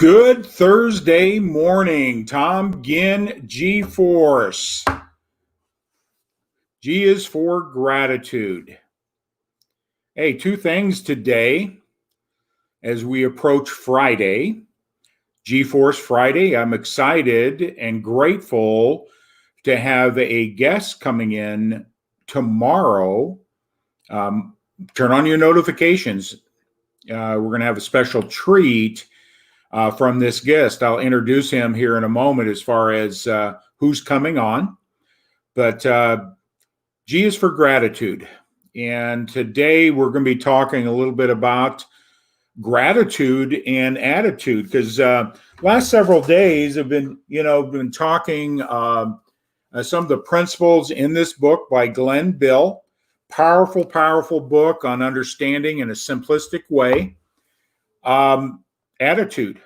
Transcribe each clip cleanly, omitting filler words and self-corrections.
Good Thursday morning, Tom Ginn, G-Force. G is for gratitude. Hey, two things today as we approach Friday, G-Force Friday. I'm excited and grateful to have a guest coming in tomorrow. Turn on your notifications. We're going to have a special treat from this guest. I'll introduce him here in a moment as far as who's coming on. But G is for gratitude. And today we're going to be talking a little bit about gratitude and attitude, because last several days have been talking some of the principles in this book by Glenn Bill. Powerful book on understanding in a simplistic way. Attitude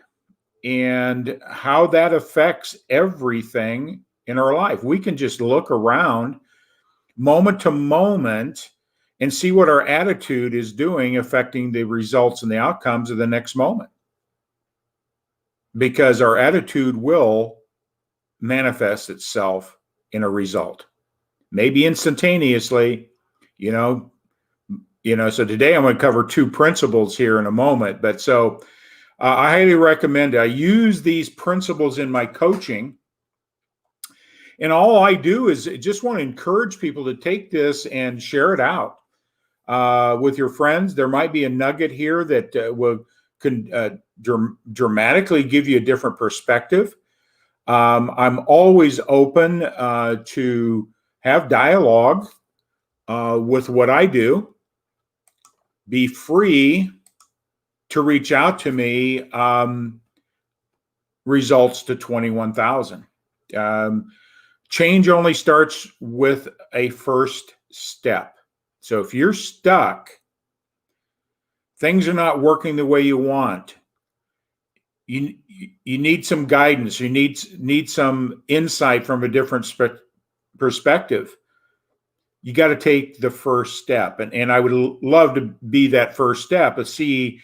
and how that affects everything in our life. We can just look around moment to moment and see what our attitude is doing, affecting the results and the outcomes of the next moment. Because our attitude will manifest itself in a result, maybe instantaneously, so today I'm going to cover two principles here in a moment. But so I highly recommend I use these principles in my coaching. And all I do is just want to encourage people to take this and share it out with your friends. There might be a nugget here that can dramatically give you a different perspective. I'm always open to have dialogue with what I do. Be free to reach out to me. Results to 21,000. Change only starts with a first step. So if you're stuck, things are not working the way you want, you need some guidance. You need some insight from a different perspective. You got to take the first step. And I would love to be that first step and see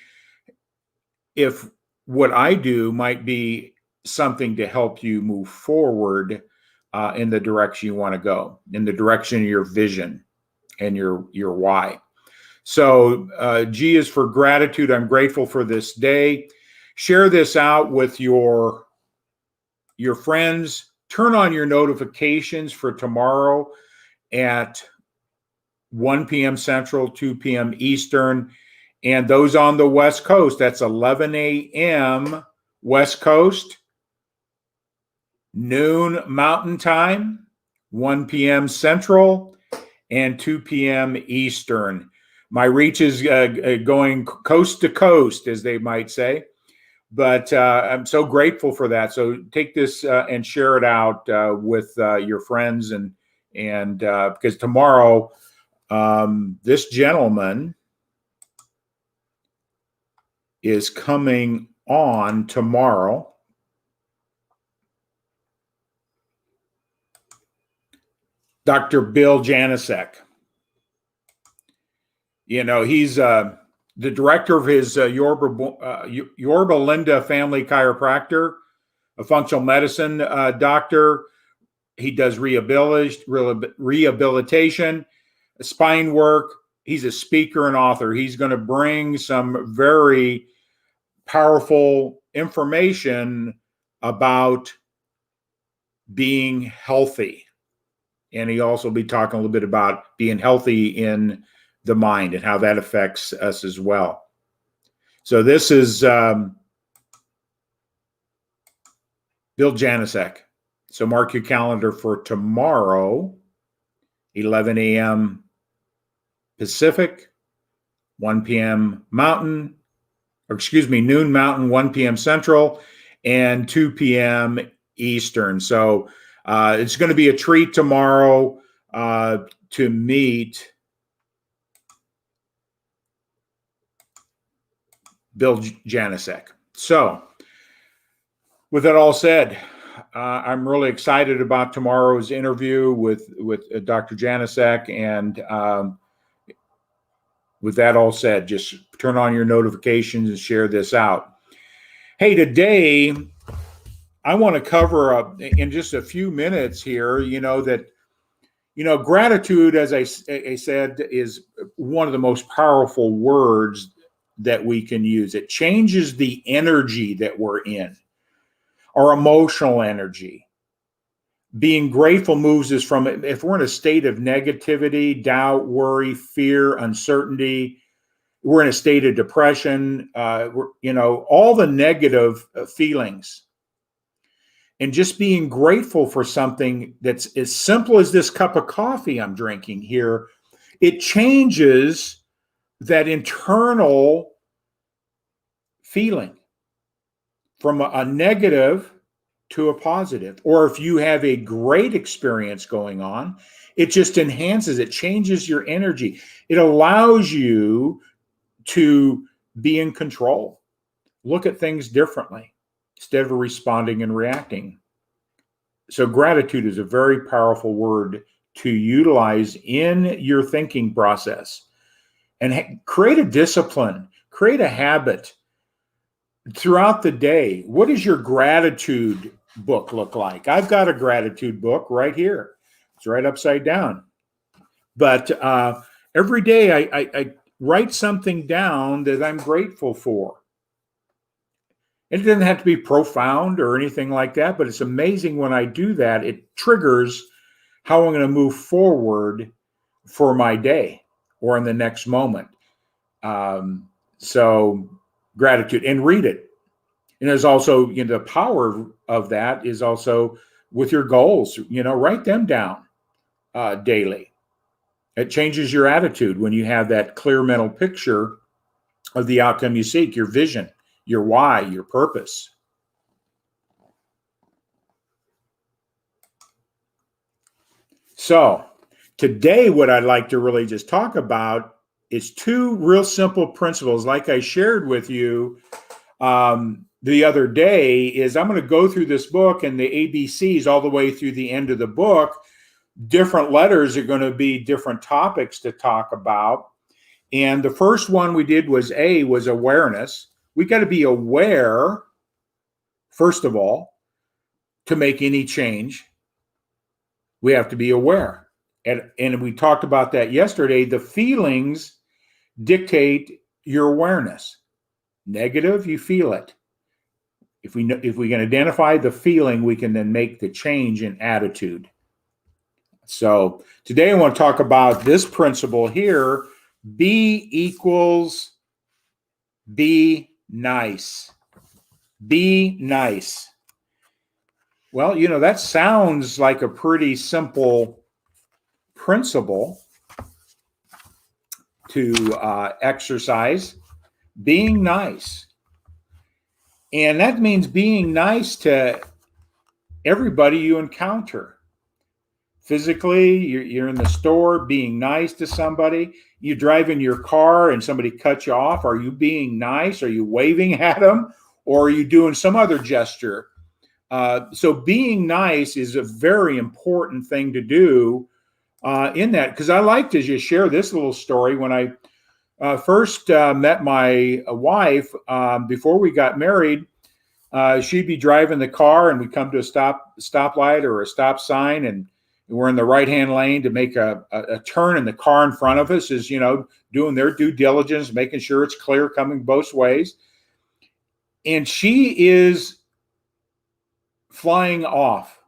if what I do might be something to help you move forward in the direction you want to go, in the direction of your vision and your why. So G is for gratitude. I'm grateful for this day. Share this out with your friends. Turn on your notifications for tomorrow at 1 p.m. Central, 2 p.m. Eastern. And those on the West Coast, that's 11 a.m. West Coast, noon Mountain Time, 1 p.m. Central, and 2 p.m. Eastern. My reach is going coast to coast, as they might say. But I'm so grateful for that. So take this and share it out with your friends. And because tomorrow, this gentleman is coming on tomorrow. Dr. Bill Janeshak. He's the director of his Yorba Linda Family Chiropractor, a functional medicine doctor. He does rehabilitation, spine work. He's a speaker and author. He's going to bring some very powerful information about being healthy. And he also will be talking a little bit about being healthy in the mind and how that affects us as well. So this is Bill Janeshak. So mark your calendar for tomorrow, 11 a.m. Pacific, 1 p.m. Mountain, noon Mountain, 1 p.m. Central, and 2 p.m. Eastern. So it's going to be a treat tomorrow to meet Bill Janeshak. So with that all said, I'm really excited about tomorrow's interview with Dr. Janeshak. And with that all said, just turn on your notifications and share this out. Hey, today I want to cover in just a few minutes here, gratitude, as I said, is one of the most powerful words that we can use. It changes the energy that we're in, our emotional energy. Being grateful moves us from, if we're in a state of negativity, doubt, worry, fear, uncertainty, we're in a state of depression, all the negative feelings. And just being grateful for something that's as simple as this cup of coffee I'm drinking here, it changes that internal feeling from a negative to a positive. Or if you have a great experience going on, it just enhances, it changes your energy. It allows you to be in control, look at things differently instead of responding and reacting. So gratitude is a very powerful word to utilize in your thinking process, and create a discipline, create a habit throughout the day. What does your gratitude book look like? I've got a gratitude book right here. It's right upside down. But every day I write something down that I'm grateful for. It doesn't have to be profound or anything like that, but it's amazing when I do that, it triggers how I'm going to move forward for my day or in the next moment. So gratitude, and read it. And there's also, the power of that is also with your goals, write them down daily. It changes your attitude when you have that clear mental picture of the outcome you seek, your vision, your why, your purpose. So today, what I'd like to really just talk about is two real simple principles. Like I shared with you the other day, is I'm going to go through this book and the ABCs all the way through the end of the book. Different letters are going to be different topics to talk about. And the first one we did was awareness. We got to be aware, first of all, to make any change. We have to be aware. And we talked about that yesterday. The feelings dictate your awareness. Negative, you feel it. If we can identify the feeling, we can then make the change in attitude. So today I want to talk about this principle here. B equals be nice. Be nice. Well, that sounds like a pretty simple principle to exercise. Being nice. And that means being nice to everybody you encounter. Physically, you're in the store, being nice to somebody. You drive in your car and somebody cuts you off. Are you being nice? Are you waving at them? Or are you doing some other gesture? So being nice is a very important thing to do in that. Because I like to just share this little story. When I first met my wife, before we got married, she'd be driving the car and we'd come to a stoplight or a stop sign, and we're in the right-hand lane to make a turn, and the car in front of us is, doing their due diligence, making sure it's clear coming both ways. And she is flying off.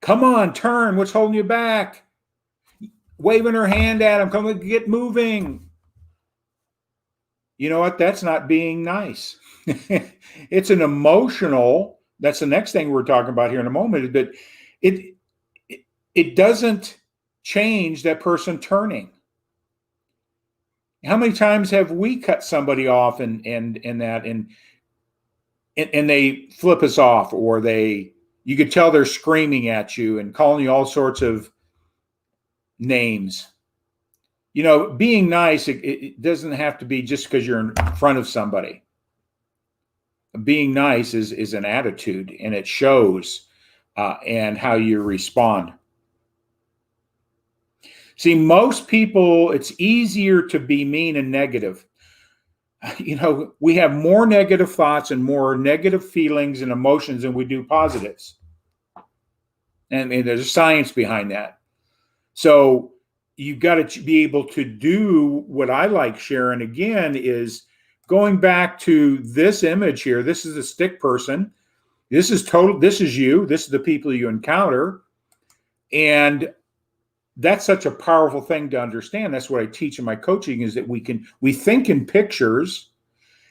Come on, turn. What's holding you back? Waving her hand at him. Come on, get moving. You know what? That's not being nice. It's an emotional. That's the next thing we're talking about here in a moment. But it doesn't change that person turning. How many times have we cut somebody off and they flip us off, or you could tell they're screaming at you and calling you all sorts of names. Being nice, it doesn't have to be just because you're in front of somebody. Being nice is an attitude, and it shows and how you respond. See, most people, it's easier to be mean and negative. We have more negative thoughts and more negative feelings and emotions than we do positives. And there's science behind that. So you've got to be able to do what I like sharing again is going back to this image here. This is a stick person. This is total. This is you. This is the people you encounter. And that's such a powerful thing to understand. That's what I teach in my coaching is that we think in pictures.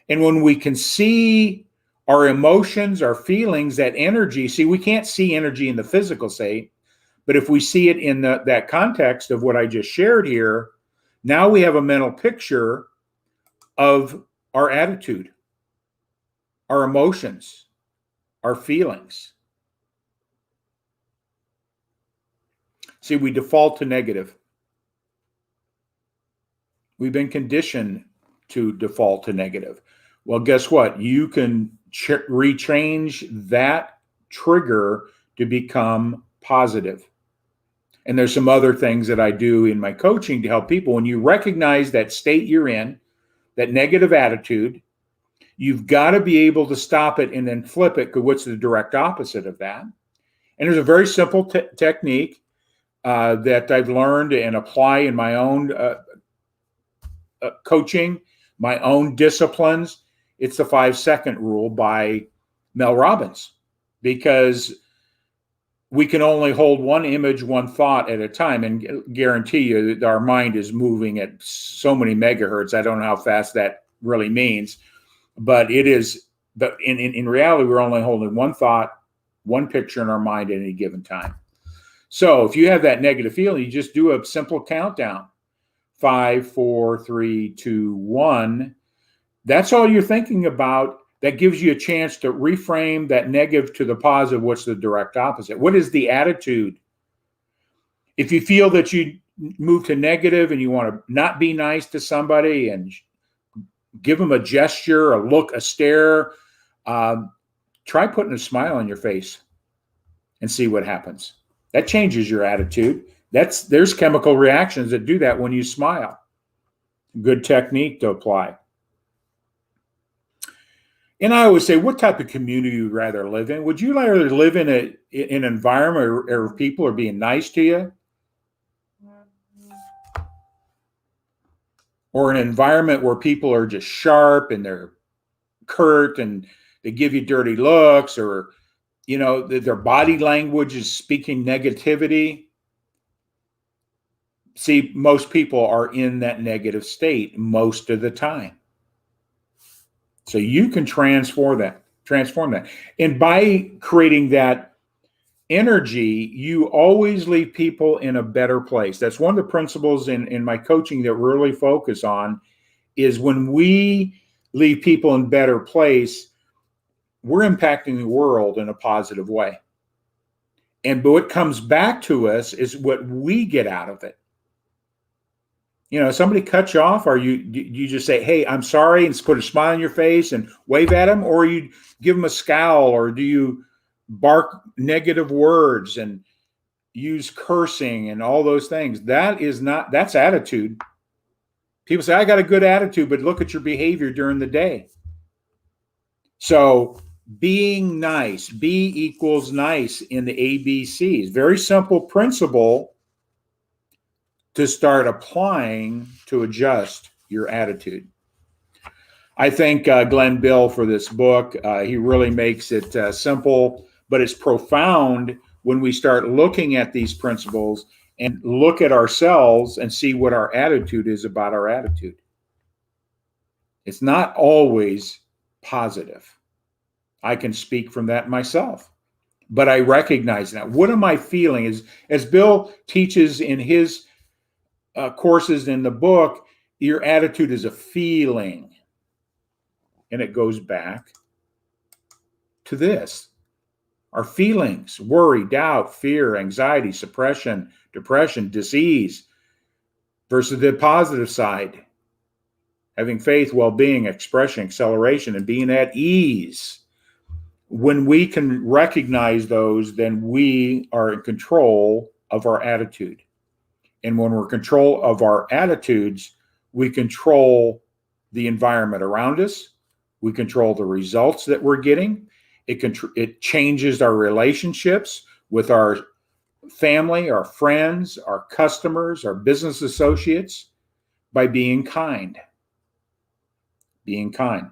And when we can see our emotions, our feelings, that energy, see, we can't see energy in the physical state, but if we see it in that context of what I just shared here, now we have a mental picture of our attitude, our emotions, our feelings. See, we default to negative. We've been conditioned to default to negative. Well, guess what? You can rechange that trigger to become positive. And there's some other things that I do in my coaching to help people. When you recognize that state you're in, that negative attitude, you've got to be able to stop it and then flip it. Because what's the direct opposite of that? And there's a very simple technique that I've learned and apply in my own coaching, my own disciplines. It's the 5-second rule by Mel Robbins, because we can only hold one image, one thought at a time, and guarantee you that our mind is moving at so many megahertz. I don't know how fast that really means, but it is. But in reality, we're only holding one thought, one picture in our mind at any given time. So if you have that negative feeling, you just do a simple countdown: 5, 4, 3, 2, 1. That's all you're thinking about. That gives you a chance to reframe that negative to the positive. What's the direct opposite? What is the attitude? If you feel that you move to negative and you want to not be nice to somebody and give them a gesture, a look, a stare, try putting a smile on your face and see what happens. That changes your attitude. There's chemical reactions that do that when you smile. Good technique to apply. And I always say, what type of community would you rather live in? Would you rather live in an environment where people are being nice to you? Or an environment where people are just sharp and they're curt and they give you dirty looks, or, their body language is speaking negativity? See, most people are in that negative state most of the time. So you can transform that. And by creating that energy, you always leave people in a better place. That's one of the principles in my coaching that we really focus on, is when we leave people in a better place, we're impacting the world in a positive way. But what comes back to us is what we get out of it. Somebody cuts you off, or you just say, "Hey, I'm sorry," and put a smile on your face and wave at them, or you give them a scowl, or do you bark negative words and use cursing and all those things? That's attitude. People say, "I got a good attitude," but look at your behavior during the day. So being nice, B equals nice in the ABCs. Very simple principle to start applying to adjust your attitude. I thank Glenn Bill for this book. He really makes it simple, but it's profound when we start looking at these principles and look at ourselves and see what our attitude is about our attitude. It's not always positive. I can speak from that myself, but I recognize that. What am I feeling? As Bill teaches in his courses in the book, your attitude is a feeling. And it goes back to this. Our feelings: worry, doubt, fear, anxiety, suppression, depression, disease, versus the positive side: having faith, well-being, expression, acceleration, and being at ease. When we can recognize those, then we are in control of our attitude. And when we're in control of our attitudes, we control the environment around us. We control the results that we're getting. It changes our relationships with our family, our friends, our customers, our business associates by being kind. Being kind.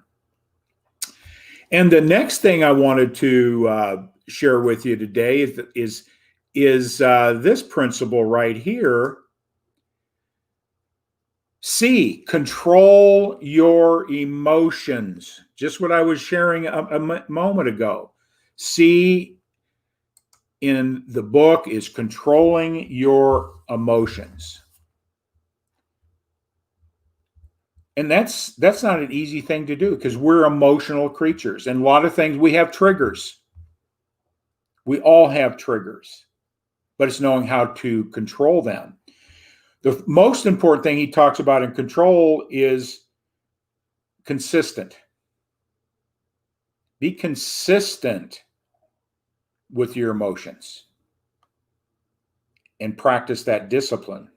And the next thing I wanted to share with you today is this principle right here. C, control your emotions. Just what I was sharing a moment ago. C in the book is controlling your emotions. And that's not an easy thing to do because we're emotional creatures. And a lot of things, we have triggers. We all have triggers, but it's knowing how to control them. The most important thing he talks about in control is consistent. Be consistent with your emotions and practice that discipline.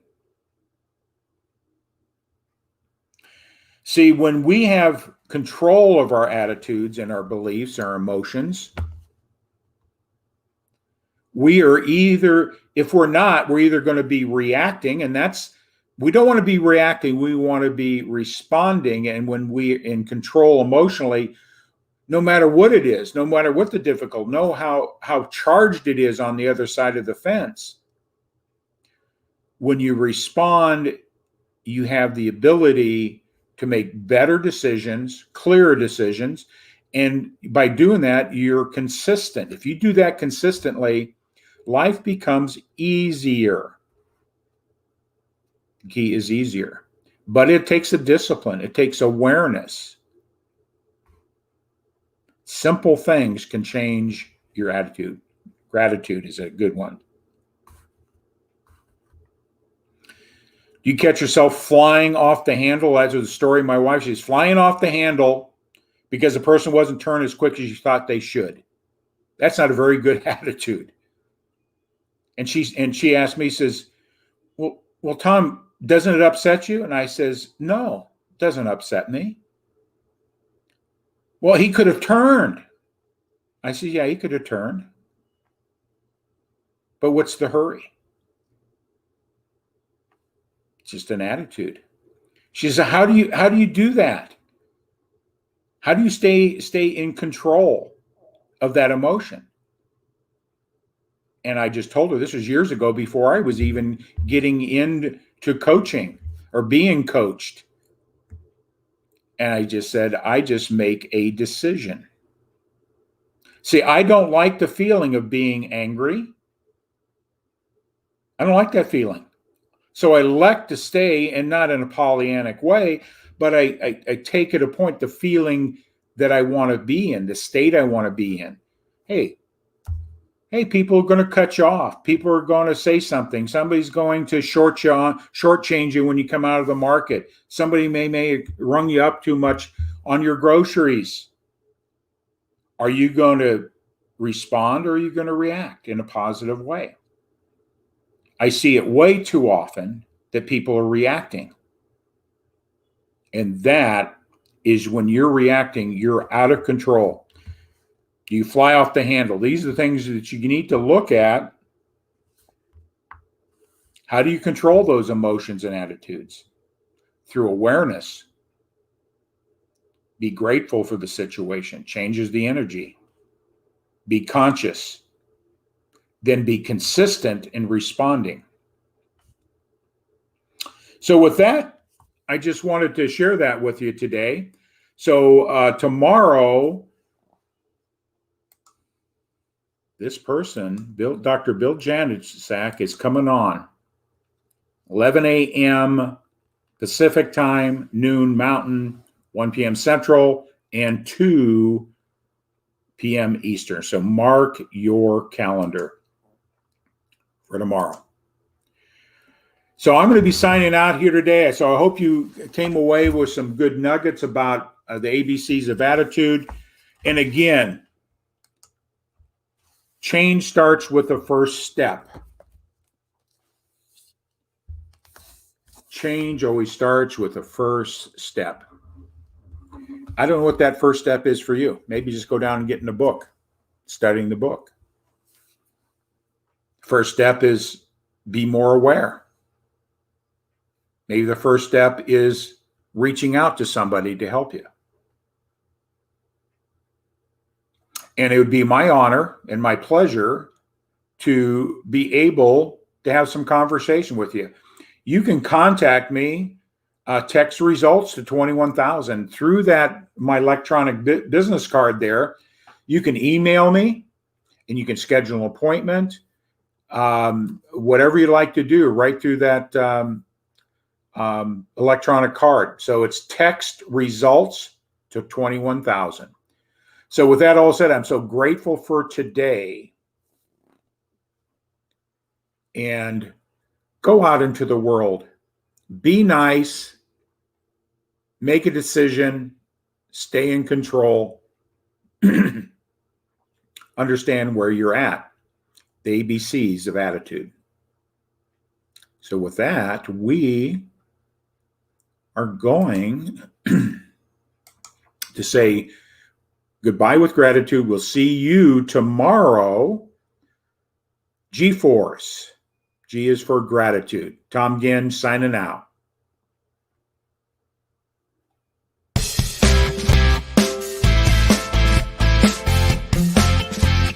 See, when we have control of our attitudes and our beliefs, our emotions, we are either, if we're not, we're either going to be reacting, and we don't want to be reacting, we want to be responding. And when we're in control emotionally, no matter what it is, no matter what the difficult, know how charged it is on the other side of the fence. When you respond, you have the ability to make better decisions, clearer decisions. And by doing that, you're consistent. If you do that consistently, life becomes easier. The key is easier. But it takes a discipline. It takes awareness. Simple things can change your attitude. Gratitude is a good one. You catch yourself flying off the handle. That's the story of my wife. She's flying off the handle because the person wasn't turning as quick as you thought they should. That's not a very good attitude. And she asked me, says, well, Tom, doesn't it upset you? And I says, no, it doesn't upset me. Well, he could have turned. I said, yeah, he could have turned. But what's the hurry? It's just an attitude. She said, how do you do that? How do you stay in control of that emotion? And I just told her, this was years ago before I was even getting into coaching or being coached. And I just said, I just make a decision. See, I don't like the feeling of being angry. I don't like that feeling. So I elect to stay, and not in a Pollyannic way, but I take it a point, the feeling that I want to be in, the state I want to be in. Hey, people are going to cut you off. People are going to say something. Somebody's going to shortchange you when you come out of the market. Somebody may rung you up too much on your groceries. Are you going to respond, or are you going to react in a positive way? I see it way too often that people are reacting. And that is when you're reacting, you're out of control. You fly off the handle. These are the things that you need to look at. How do you control those emotions and attitudes? Through awareness. Be grateful for the situation. Changes the energy. Be conscious. Then be consistent in responding. So with that, I just wanted to share that with you today. So tomorrow, this person, Dr. Bill Janeshak, is coming on. 11 a.m. Pacific time, noon Mountain, 1 p.m. Central, and 2 p.m. Eastern. So mark your calendar for tomorrow. So I'm going to be signing out here today. So I hope you came away with some good nuggets about the ABCs of attitude. And again, change starts with the first step. Change always starts with the first step. I don't know what that first step is for you. Maybe just go down and get in the book, studying the book. First step is be more aware. Maybe the first step is reaching out to somebody to help you. And it would be my honor and my pleasure to be able to have some conversation with you. You can contact me, text results to 21,000 through my electronic business card there. You can email me and you can schedule an appointment. Whatever you like to do, right through that electronic card. So it's text results to 21,000. So with that all said, I'm so grateful for today. And go out into the world. Be nice. Make a decision. Stay in control. Understand where you're at. The ABCs of attitude. So with that, we are going to say goodbye with gratitude. We'll see you tomorrow. G-Force. G is for gratitude. Tom Ginn signing out.